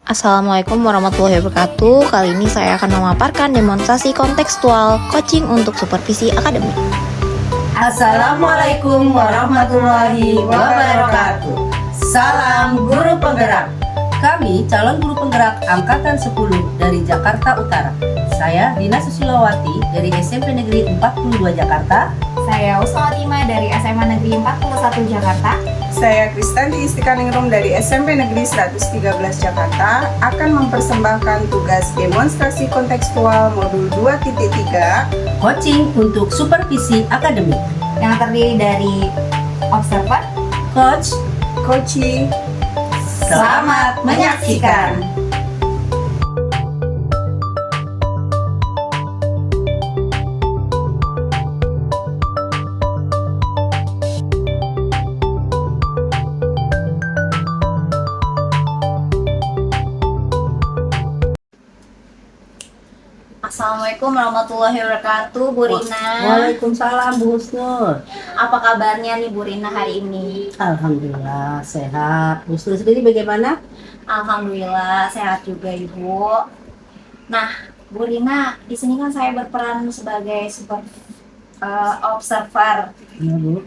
Assalamualaikum warahmatullahi wabarakatuh. Kali ini saya akan memaparkan demonstrasi kontekstual coaching untuk supervisi akademik. Assalamualaikum warahmatullahi wabarakatuh. Salam guru penggerak. Kami calon guru penggerak angkatan 10 dari Jakarta Utara. Saya Dina Susilowati dari SMP Negeri 42 Jakarta. Saya Usma Fatima dari SMA Negeri 41 Jakarta. Saya Kristanti Istiqaningrum dari SMP Negeri 113 Jakarta akan mempersembahkan tugas demonstrasi kontekstual modul 2.3 Coaching untuk supervisi akademik. Yang terdiri dari observer, Coach, Coaching. selamat menyaksikan. Assalamualaikum warahmatullahi wabarakatuh, Bu Rina. Waalaikumsalam Bu Husnul. Apa kabarnya nih Bu Rina hari ini? Alhamdulillah sehat. Bu Husnul sendiri bagaimana? Alhamdulillah sehat juga Ibu. Nah, Bu Rina, di sini kan saya berperan sebagai observer. Iya Bu.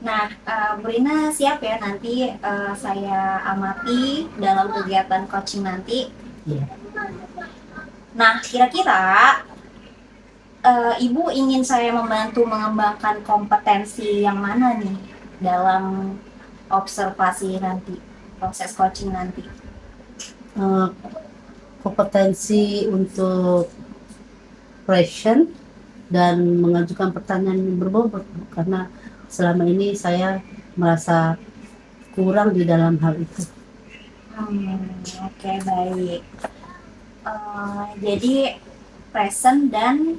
Nah, Bu Rina siap ya nanti saya amati dalam kegiatan coaching nanti. Iya. Nah, kira-kira Ibu ingin saya membantu mengembangkan kompetensi yang mana nih dalam observasi nanti, proses coaching nanti? Kompetensi untuk question dan mengajukan pertanyaan yang berbobot, karena selama ini saya merasa kurang di dalam hal itu. Oke, baik. Jadi present dan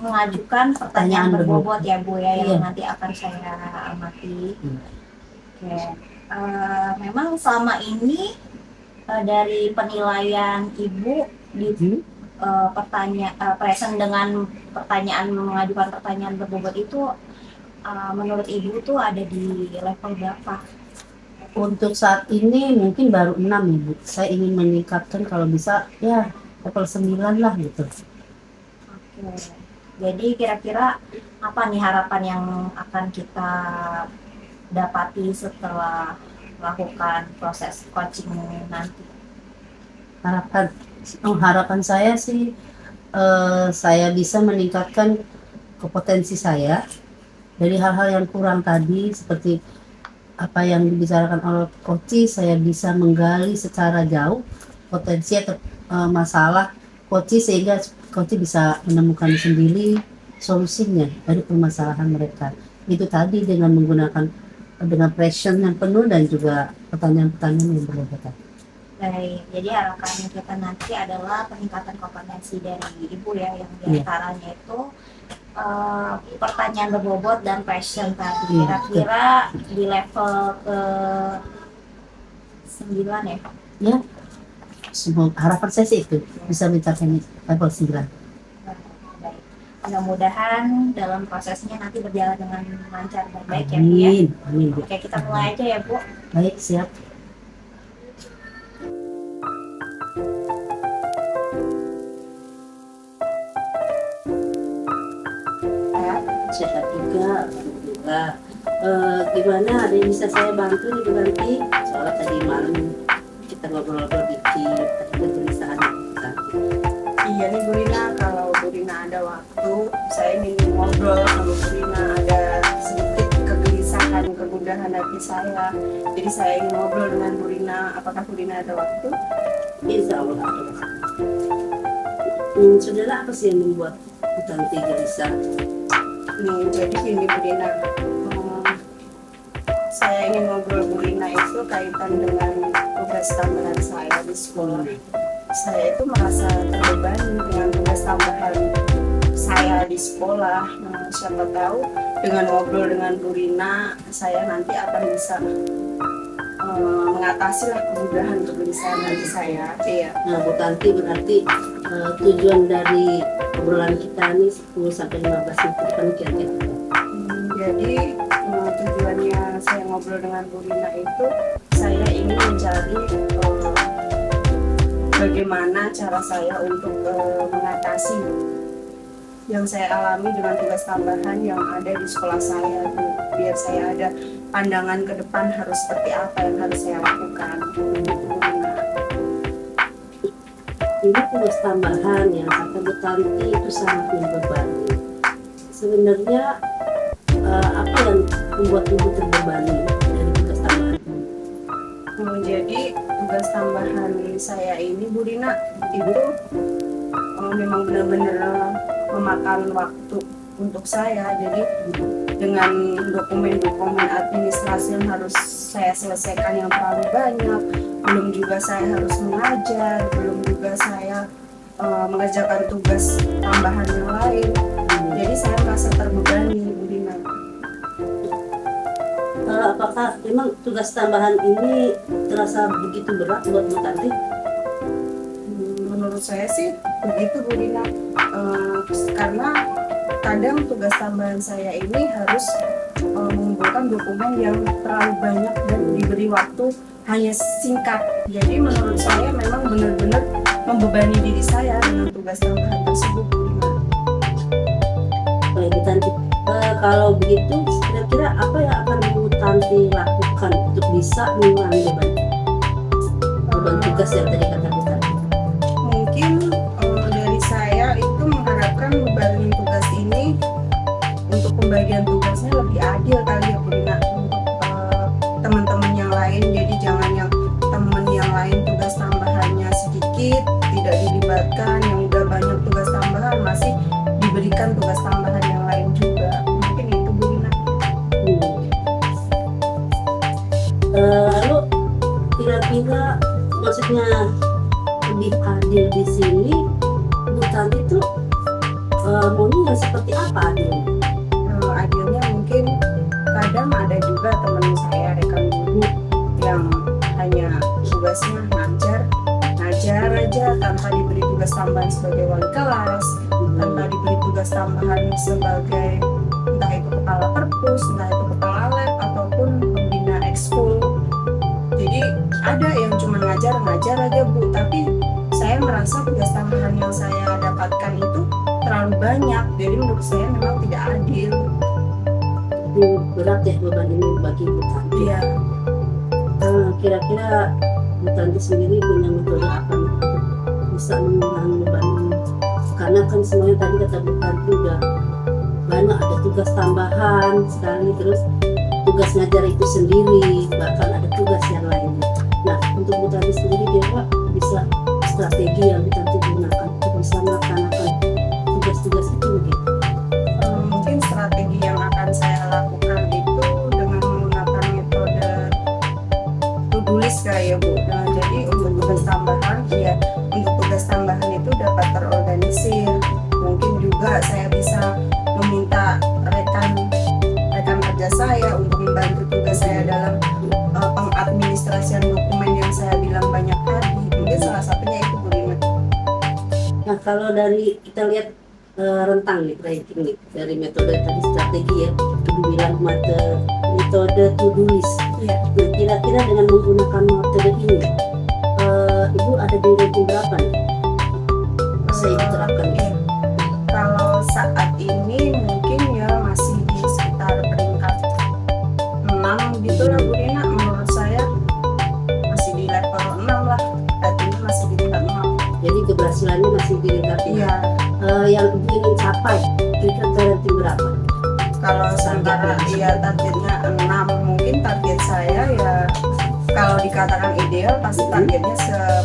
mengajukan pertanyaan berbobot ya Bu ya, yang Iya. nanti akan saya amati. Iya. Oke. Memang selama ini dari penilaian Ibu di present dengan pertanyaan, mengajukan pertanyaan berbobot itu menurut Ibu tuh ada di level berapa? Untuk saat ini mungkin baru 6 Ibu. Saya ingin meningkatkan kalau bisa ya level 9 lah gitu. Oke. Jadi kira-kira apa nih harapan yang akan kita dapati setelah melakukan proses coaching nanti? Harapan saya sih saya bisa meningkatkan kompetensi saya dari hal-hal yang kurang tadi, seperti apa yang dibicarakan oleh coach. Saya bisa menggali secara jauh potensi atau masalah coach, sehingga coach bisa menemukan sendiri solusinya dari permasalahan mereka. Itu tadi dengan menggunakan passion yang penuh dan juga pertanyaan-pertanyaan yang berbobot. Baik, jadi harapan kita nanti adalah peningkatan kompetensi dari Ibu ya, yang diantaranya itu pertanyaan berbobot dan passion tadi. Kira-kira di level ke 9 ya? Ya, semoga harapan saya sih itu bisa mencapai level 9. Baik. Mudah-mudahan dalam prosesnya nanti berjalan dengan lancar dan baik ya Bu ya. Amin Bu. Oke, kita mulai aja ya Bu. Baik, siap. Sehat juga, alhamdulillah. Gimana, ada yang bisa saya bantu nih Bu Ranti? Soalnya tadi malam kita ngobrol-ngobrol dikit, ada kegelisahan kita. Iya nih Bu Rina, kalau Bu Rina ada waktu, saya ingin ngobrol sama Bu Rina. Ada sedikit kegelisahan, kegundahan hati saya. Jadi saya ingin ngobrol dengan Bu Rina. Apakah Bu Rina ada waktu? Insya Allah ada. Sudahlah, apa sih yang membuat Bu Ranti gelisah? Jadi gini Bu Rina, saya ingin ngobrol Bu Rina itu kaitan dengan tugas tambahan saya di sekolah. Saya itu merasa terbebani dengan tugas tambahan saya di sekolah. Siapa tahu dengan ngobrol dengan Bu Rina, saya nanti akan bisa mengatasi lah kemudahan kegelisahan hati saya. Iya. Nah Bu Tanti, berarti tujuan dari obrolan kita ini 10-15 menit ke depan kira-kira. Jadi tujuannya saya ngobrol dengan Bu Rina itu, saya ingin mencari bagaimana cara saya untuk mengatasi yang saya alami dengan tugas tambahan yang ada di sekolah saya, Bu. Biar saya ada pandangan ke depan harus seperti apa yang harus saya lakukan. Ini tugas tambahan yang kata Bu Tanti itu sangat membebani. Sebenarnya apa yang membuat Ibu terbebani dari tugas tambahan ini? Jadi tugas tambahan saya ini, Bu Rina, Ibu memang benar-benar memakan waktu untuk saya. Jadi dengan dokumen-dokumen administrasi yang harus saya selesaikan yang terlalu banyak, belum juga saya harus mengajar, belum juga saya mengerjakan tugas tambahan yang lain. Jadi saya merasa terbebani, Bu Rina. Apakah memang tugas tambahan ini terasa begitu berat buat Bu Tanti? Menurut saya sih begitu, Bu Dina. Karena kadang tugas tambahan saya ini harus mengumpulkan dokumen yang terlalu banyak dan diberi waktu hanya singkat. Jadi menurut saya memang benar-benar membebani diri saya dengan tugas tambahan tersebut, Bu Dina. Baik, Bu Tanti. Kalau begitu, kira-kira apa yang akan Bu Tanti lakukan untuk bisa mengurangi beban tugas yang tadi kata Bu Tanti? Mungkin dari saya itu mengharapkan beban tugas ini untuk pembagian tugasnya lebih adil kali ya, Bu Dina, untuk teman-teman yang lain. Jadi jangan yang teman yang lain tugas tambahannya sedikit tidak dilibatkan, yang udah banyak tugas tambahan masih diberikan tugas tambahan yang lain juga. Mungkin itu, Bu Dina. Lalu kira-kira maksudnya lebih adil di sini, Bu Tanti tuh maunya yang seperti apa adilnya? Adilnya mungkin kadang ada juga teman saya, rekan guru, yang hanya tugasnya ngajar aja tanpa diberi tugas tambahan sebagai wali kelas, tanpa diberi tugas tambahan sebagai entah itu kepala perpus, entah itu kepala lab ataupun pembina ekskul. Jadi ada yang cuma ngajar aja, Bu, tapi saya merasa tugas tambahan yang saya dapatkan itu terlalu banyak. Jadi menurut saya memang tidak adil. Itu berat ya beban ini bagi Bu Tanti. Iya. Kira-kira Bu Tanti sendiri punya metode apa nih untuk bisa mengurangi beban ini? Karena kan semuanya tadi kata Bu Tanti udah banyak, ada tugas tambahan sekali, terus tugas ngajar itu sendiri, bahkan ada tugas yang lainnya. Nah, untuk Bu Tanti sendiri kira-kira bisa strategi yang Bu Tanti gunakan untuk bisa melaksanakan tugas-tugas itu begitu? Mungkin strategi yang akan saya lakukan itu dengan menggunakan metode to-do list kali ya, Bu. Nah, jadi untuk tugas tambahan, ya untuk tugas tambahan itu dapat terorganisir. Mungkin juga saya bisa meminta rekan kerja saya untuk membantu tugas saya dalam pengadministrasian dokumen yang saya bilang banyak tadi. Mungkin salah satunya itu, Bu Dina. Nah, kalau dari kita lihat rentang nih ranking nih dari metode tadi strategi ya, Ibu bilang metode to-do list. Iya. Nah, kira-kira dengan menggunakan metode ini, Ibu ada di ranking berapa nih? Saya Ibu terapkan ya. Kalau saat ini mungkin ya masih di sekitar peringkat 6 gitu lah, Bu Dina. Menurut saya masih di level 6 lah, artinya masih di tingkat 6. Jadi keberhasilannya masih di tingkat Iya. Yang Ibu ingin capai kira-kira ke ranking berapa? Kalau sementara ya targetnya 6, mungkin target saya ya kalau dikatakan ideal pasti targetnya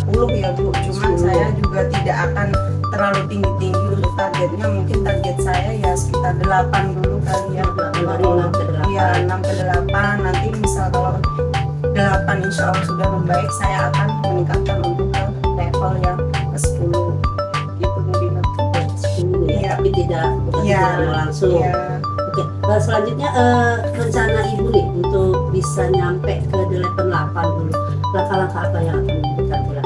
10 ya, Bu. Cuman 10. saya juga tidak akan terlalu tinggi-tinggi untuk targetnya. Mungkin target saya ya sekitar 8 dulu kali ya. Dari 6 ke 8. Iya, 6 ke 8. Nanti misal kalau 8 insya Allah sudah membaik, saya akan meningkatkan untuk ke level yang ke 10 gitu, mungkin. 10 ya, Iya. tapi tidak Iya. langsung. Iya. Oke, selanjutnya rencana Ibu nih untuk bisa nyampe ke 8 dulu. Langkah-langkah apa yang akan Ibu lakukan?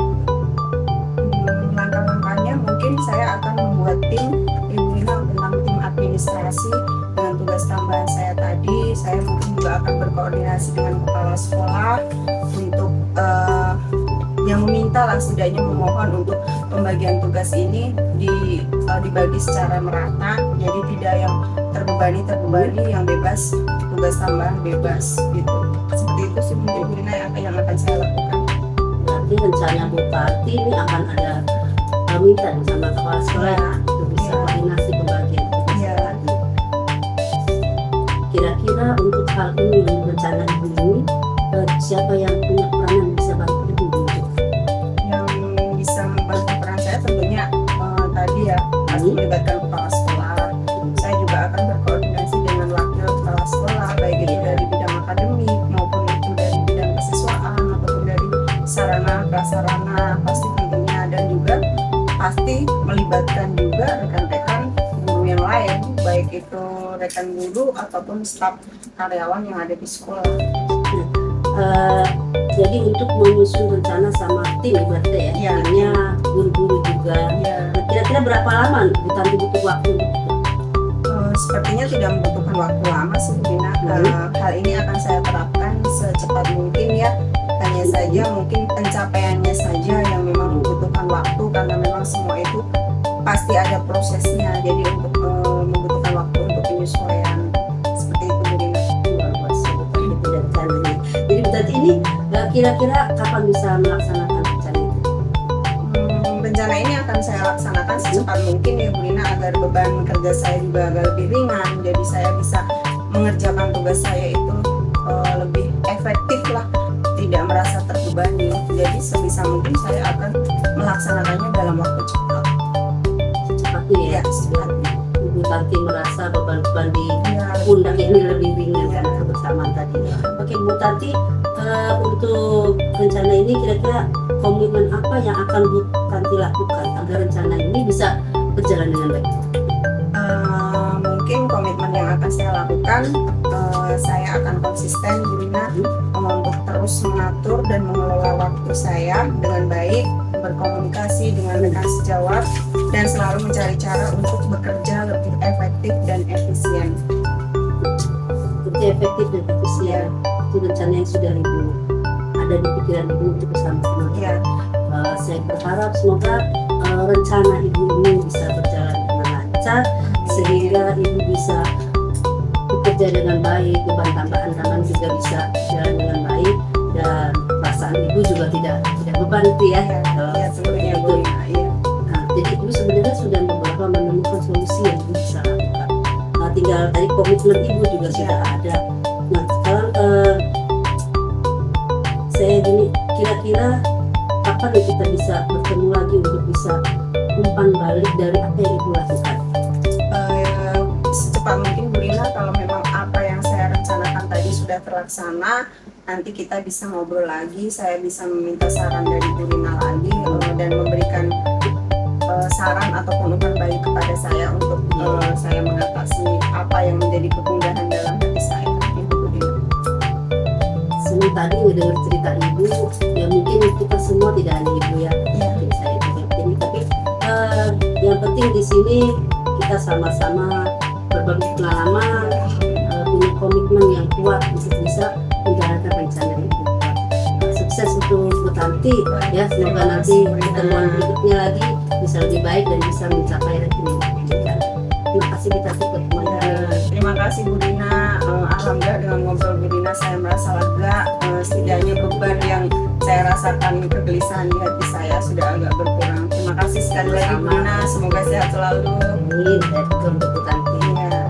Langkah-langkahnya mungkin saya akan membuat tim, Ibu bilang tentang tim administrasi dengan tugas tambahan saya tadi. Saya mungkin juga akan berkoordinasi dengan kepala sekolah untuk yang meminta meminta lah setidaknya memohon untuk pembagian tugas ini dibagi secara merata, jadi tidak yang terbebani, yang bebas, tugas tambahan bebas gitu. Seperti itu sih mungkin Bu Rina yang akan saya lakukan. Berarti rencana Bu Tati ini akan ada minta sama kepala sekolah untuk bisa koordinasi pembagian tugas Iya. tadi. Kira-kira untuk hal ini yang rencana Ibu ini, siapa yang punya peranan bisa bantu Ibu untuk Yang bisa membantu peran saya tentunya tadi ya pasti melibatkan kepala sekolah. Saya juga akan berkoordinasi dengan wakil kepala sekolah, baik itu dari bidang akademik maupun itu dari bidang kesiswaan ataupun dari sarana prasarana pasti tentunya, dan juga pasti melibatkan juga rekan-rekan guru yang lain, baik itu rekan guru ataupun staf karyawan yang ada di sekolah. jadi untuk menyusun rencana sama tim berarti ya, Iya. timnya guru-guru juga. Ya, Kira-kira berapa lama Bu Tanti butuh waktu untuk itu? sepertinya tidak membutuhkan waktu lama sih Bu Dina. Hal ini akan saya terapkan secepat mungkin ya. Hanya saja mungkin pencapaiannya saja yang memang membutuhkan waktu, karena memang semua itu pasti ada prosesnya. Jadi untuk membutuhkan waktu untuk penyesuaian seperti itu Bu Dina. Luar biasa, Bu Tanti tidak rencananya. Jadi Bu Tanti ini kira-kira kapan bisa melaksanakan rencana itu? Rencana ini akan saya laksanakan secepat mungkin ya Bu Dina, agar beban kerja saya juga agak lebih ringan. Jadi saya bisa mengerjakan tugas saya itu lebih efektif lah, tidak merasa terbebani. Jadi sebisa mungkin saya akan melaksanakannya dalam waktu cepat. Secepatnya ya, Ya, secepatnya. Ibu Tanti merasa beban-beban di Ya, pundak ini lebih ringan karena kebersamaan tadi. Oke Bu Tanti, untuk rencana ini kira-kira komitmen apa yang akan Bu Tanti lakukan agar rencana ini bisa berjalan dengan baik? mungkin komitmen yang akan saya lakukan, saya akan konsisten Bu Rina untuk terus mengatur dan mengelola waktu saya dengan baik, berkomunikasi dengan rekan sejawat, dan selalu mencari cara untuk bekerja lebih efektif dan efisien. Bekerja efektif dan efisien itu rencana yang sudah Ibu ada di pikiran Ibu untuk bersama-sama. Ya, Saya berharap semoga rencana Ibu ini bisa berjalan dengan lancar sehingga Ibu bisa bekerja dengan baik, beban tambahan juga bisa berjalan dengan baik, dan perasaan Ibu juga tidak beban itu ya. ya sebenarnya Bu Rina. Ya. Nah, jadi Ibu sebenarnya sudah beberapa menemukan solusi yang Ibu bisa lakukan. Nah, tinggal tadi komitmen Ibu juga sudah ada. Nah, sekarang saya gini, kira-kira kapan ya kita bisa bertemu lagi untuk bisa umpan balik dari apa yang Ibu lakukan? Secepat mungkin Bu Rina, kalau memang apa yang saya rencanakan tadi sudah terlaksana, nanti kita bisa ngobrol lagi, saya bisa meminta saran dari Bu Rina lagi, dan memberikan saran ataupun umpan balik kepada saya untuk saya mengatasi apa yang menjadi kegundahan dalam hati saya. Itu Bu Rina. Senang tadi mendengar cerita Ibu, ya mungkin kita semua tidak hanya Ibu ya, Iya. jadi saya juga ini, tapi yang penting di sini kita sama-sama berbagi pengalaman, punya komitmen yang kuat untuk bisa menjalankan rencana Ibu. Sukses untuk Bu Tanti ya, semoga nanti pertemuan berikutnya lagi bisa lebih baik dan bisa mencapai rencana. Terima kasih kita ketemu. Terima kasih Bu Rina. Alhamdulillah dengan ngobrol Bu Rina saya merasa lega. Setidaknya beban yang saya rasakan, kegelisahan di hati saya sudah agak berkurang. Terima kasih sekali lagi Bu Rina. Semoga sehat selalu. Amin. Saya juga untuk Bu Tanti. Ya.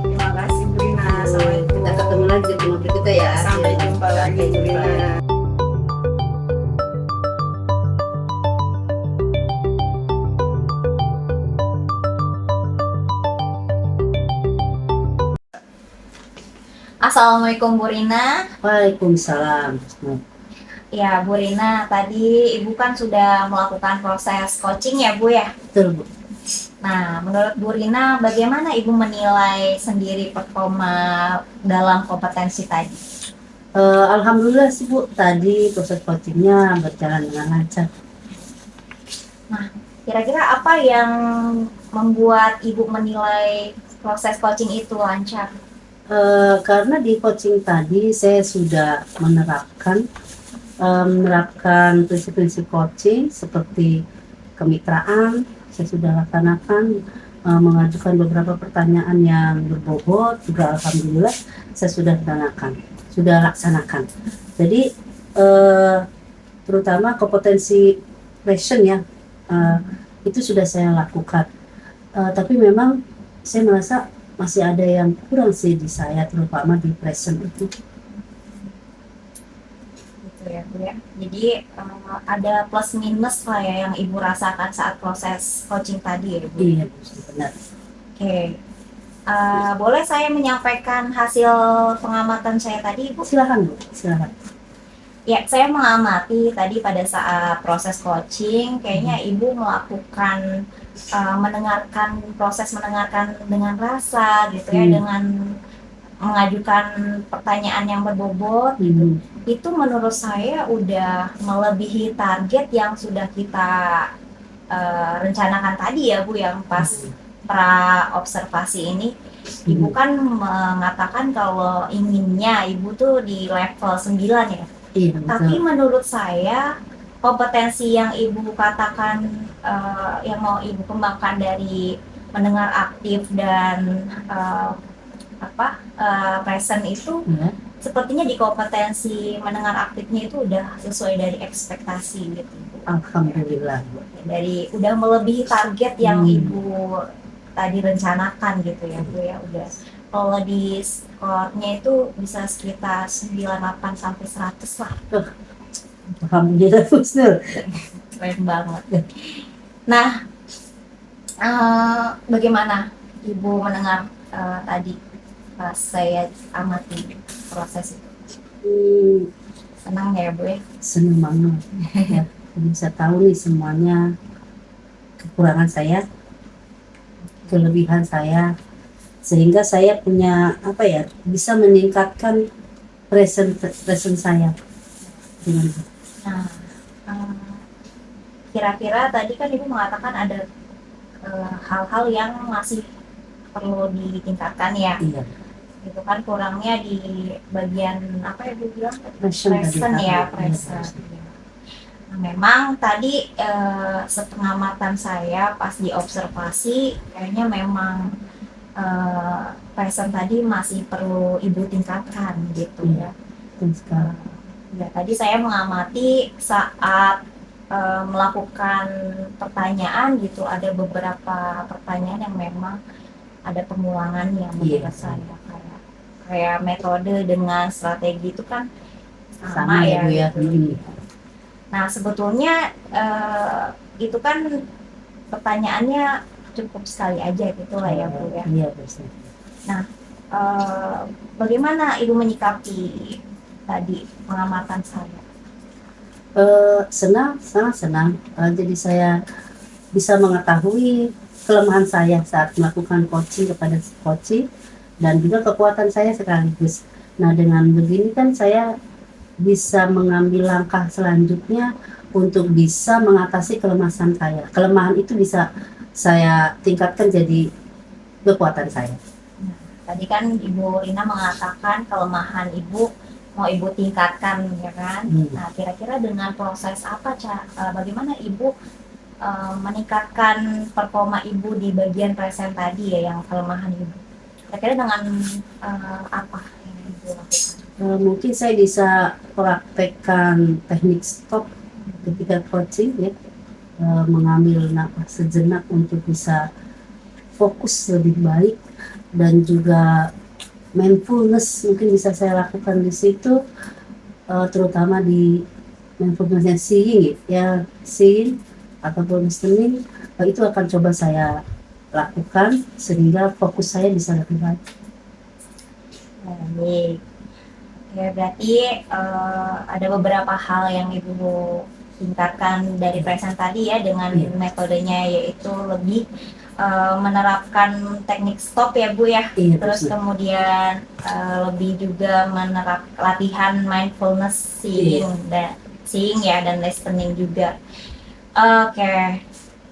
Terima kasih Bu Rina. Assalamualaikum. Kita ketemu lagi di pertemuan berikutnya ya. Sampai jumpa lagi Bu Rina. Assalamualaikum Bu Rina. Waalaikumsalam. Ya Bu Rina, tadi Ibu kan sudah melakukan proses coaching ya Bu ya. Betul Bu. Nah, menurut Bu Rina, bagaimana Ibu menilai sendiri performa dalam kompetensi tadi? Alhamdulillah sih Bu, tadi proses coachingnya berjalan dengan lancar. Kira-kira apa yang membuat Ibu menilai proses coaching itu lancar? Karena di coaching tadi saya sudah menerapkan menerapkan prinsip-prinsip coaching seperti kemitraan. Saya sudah laksanakan, mengajukan beberapa pertanyaan yang berbobot juga alhamdulillah saya sudah laksanakan. Jadi terutama kompetensi passion ya, itu sudah saya lakukan. Tapi memang saya merasa masih ada yang kurang sih di saya, terutama di passion itu. Gitu ya Bu ya. Jadi ada plus minus lah ya yang Ibu rasakan saat proses coaching tadi ya Bu. Iya, benar. Oke. Boleh saya menyampaikan hasil pengamatan saya tadi Ibu? Silakan Bu, silakan. Ya, saya mengamati tadi pada saat proses coaching, kayaknya Ibu melakukan proses mendengarkan dengan rasa gitu ya, dengan mengajukan pertanyaan yang berbobot gitu. Itu menurut saya udah melebihi target yang sudah kita rencanakan tadi ya Bu, yang pas pra observasi ini. Ibu kan mengatakan kalau inginnya Ibu tuh di level 9 ya. Iya, Tapi betul. menurut saya kompetensi yang Ibu katakan yang mau Ibu kembangkan dari mendengar aktif dan present itu Ya, sepertinya di kompetensi mendengar aktifnya itu udah sesuai dari ekspektasi gitu Bu. alhamdulillah. Dari udah melebihi target yang Ibu tadi rencanakan gitu ya Bu ya. Udah kalau di skornya itu bisa sekitar 98 sampai 100 lah. Alhamdulillah Husnul. Keren banget. Nah, bagaimana Ibu mendengar tadi pas saya amati proses itu? Senang ya Bu ya? Senang banget ya, bisa tahu nih semuanya, kekurangan saya, kelebihan saya, sehingga saya punya bisa meningkatkan present saya. Nah, kira-kira tadi kan Ibu mengatakan ada hal-hal yang masih perlu ditingkatkan ya. Iya. Itu kan kurangnya di bagian apa ya Bu bilang? Present Ya, present. Nah, memang tadi sepengamatan saya pas diobservasi kayaknya memang present tadi masih perlu Ibu tingkatkan gitu ya. Ya, tadi saya mengamati saat melakukan pertanyaan gitu, ada beberapa pertanyaan yang memang ada pengulangan yang menurut saya kayak metode dengan strategi itu kan sama ya Bu ya. Gitu. Nah, sebetulnya itu kan pertanyaannya cukup sekali aja gitu lah ya Bu ya. Iya, betul. Nah, bagaimana Ibu menyikapi tadi pengamatan saya? Sangat senang. Jadi saya bisa mengetahui kelemahan saya saat melakukan coaching kepada coaching dan juga kekuatan saya sekaligus. Nah, dengan begini kan saya bisa mengambil langkah selanjutnya untuk bisa mengatasi kelemahan saya. Kelemahan itu bisa saya tingkatkan jadi kekuatan saya. Nah, tadi kan Ibu Rina mengatakan kelemahan Ibu mau Ibu tingkatkan ya kan. Nah, kira-kira dengan proses apa bagaimana Ibu meningkatkan performa Ibu di bagian present tadi ya, yang kelemahan Ibu? Kira-kira dengan apa yang Ibu lakukan? Mungkin saya bisa praktekkan teknik stop ketika coaching ya, mengambil nafas sejenak untuk bisa fokus lebih baik, dan juga mindfulness mungkin bisa saya lakukan di situ, terutama di mindfulness seeing ataupun listening, itu akan coba saya lakukan sehingga fokus saya bisa lebih baik. Baik. Ya, berarti ada beberapa hal yang Ibu tingkatkan dari present tadi ya dengan metodenya, yaitu lebih menerapkan teknik stop ya Bu ya. Terus kemudian lebih juga latihan mindfulness seeing dan listening juga. Oke.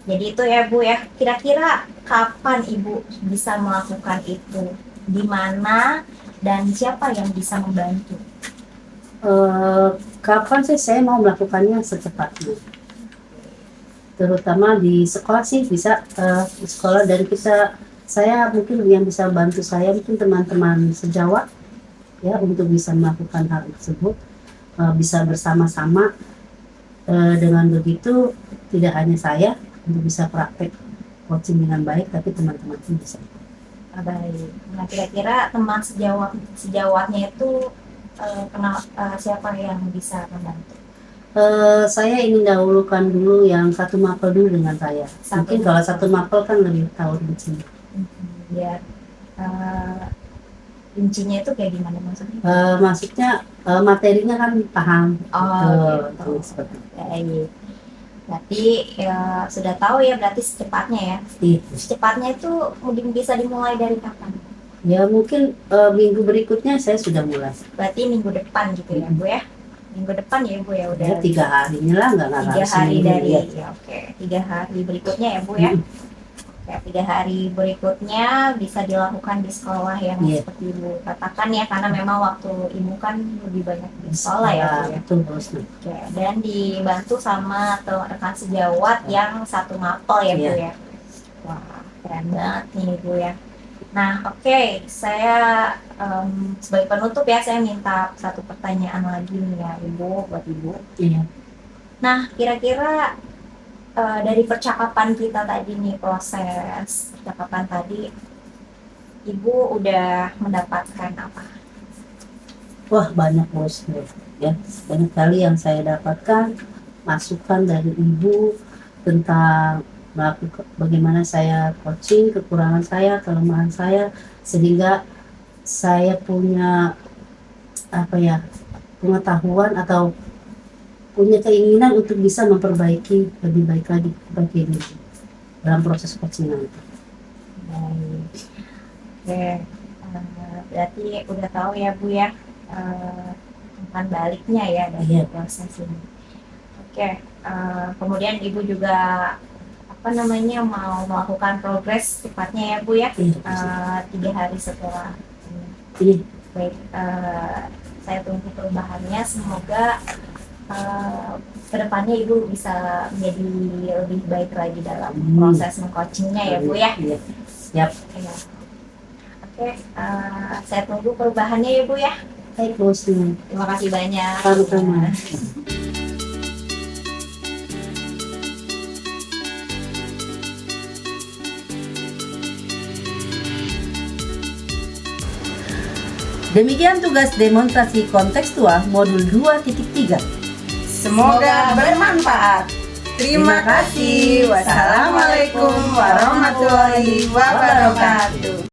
Jadi itu ya Bu ya. Kira-kira kapan Ibu bisa melakukan itu? Di mana dan siapa yang bisa membantu? Kapan sih saya mau melakukannya secepatnya, terutama di sekolah sih bisa, di sekolah dan saya mungkin yang bisa bantu saya mungkin teman-teman sejawat ya untuk bisa melakukan hal tersebut, bisa bersama-sama. Dengan begitu tidak hanya saya untuk bisa praktek coaching dengan baik, tapi teman-teman pun bisa. Baik. Nah, kira-kira teman sejawatnya itu siapa yang bisa membantu? Saya ingin dahulukan dulu yang satu mapel dulu dengan saya. Mungkin kalau satu mapel kan lebih tahu rincinya. Biar rincinya itu kayak gimana maksudnya? Maksudnya materinya kan paham. Oh, gitu. gitu. Seperti itu. Baik. Berarti ya, sudah tahu ya berarti secepatnya ya. Iya. Secepatnya itu mungkin bisa dimulai dari kapan? Ya mungkin minggu berikutnya saya sudah mulai. Berarti minggu depan gitu ya Bu ya? Minggu depan ya Bu ya udah. Ya 3 harinya lah, nggak 3 harus hari seminggu, dari ya. ya, oke 3 hari berikutnya ya Bu ya. Ya, 3 hari berikutnya bisa dilakukan di sekolah yang Iya. seperti Ibu katakan ya, karena memang waktu Ibu kan lebih banyak di sekolah ya Bu ya. Betul bos. Oke, dan dibantu sama rekan sejawat yang satu mapel ya Bu Iya. ya. Wah, keren banget nih Bu ya. Nah, oke, saya sebagai penutup ya, saya minta satu pertanyaan lagi nih ya Ibu, buat Ibu. Iya. Nah, kira-kira dari percakapan kita tadi nih, proses percakapan tadi, Ibu udah mendapatkan apa? Wah banyak bos ya, banyak kali yang saya dapatkan masukan dari ibu tentang melakukan bagaimana saya coaching, kekurangan saya, kelemahan saya, sehingga saya punya apa ya, pengetahuan atau punya keinginan untuk bisa memperbaiki lebih baik lagi diri dalam proses coaching nanti. Baik. Oke, berarti udah tahu ya Bu ya, umpan baliknya ya dari Iya. proses ini. Oke, kemudian Ibu juga apa namanya mau melakukan progres cepatnya ya Bu ya, Iya. 3 hari setelah ini. Iya. Baik, saya tunggu perubahannya. Semoga kedepannya Ibu bisa menjadi lebih baik lagi dalam proses mengcoachingnya ya Bu ya. Iya. Siap. Iya. Oke, saya tunggu perubahannya ya Bu ya. Baik bos. Terima kasih banyak. Sama-sama. Demikian tugas demonstrasi kontekstual modul 2.3. Semoga bermanfaat. Terima kasih. Wassalamualaikum warahmatullahi wabarakatuh.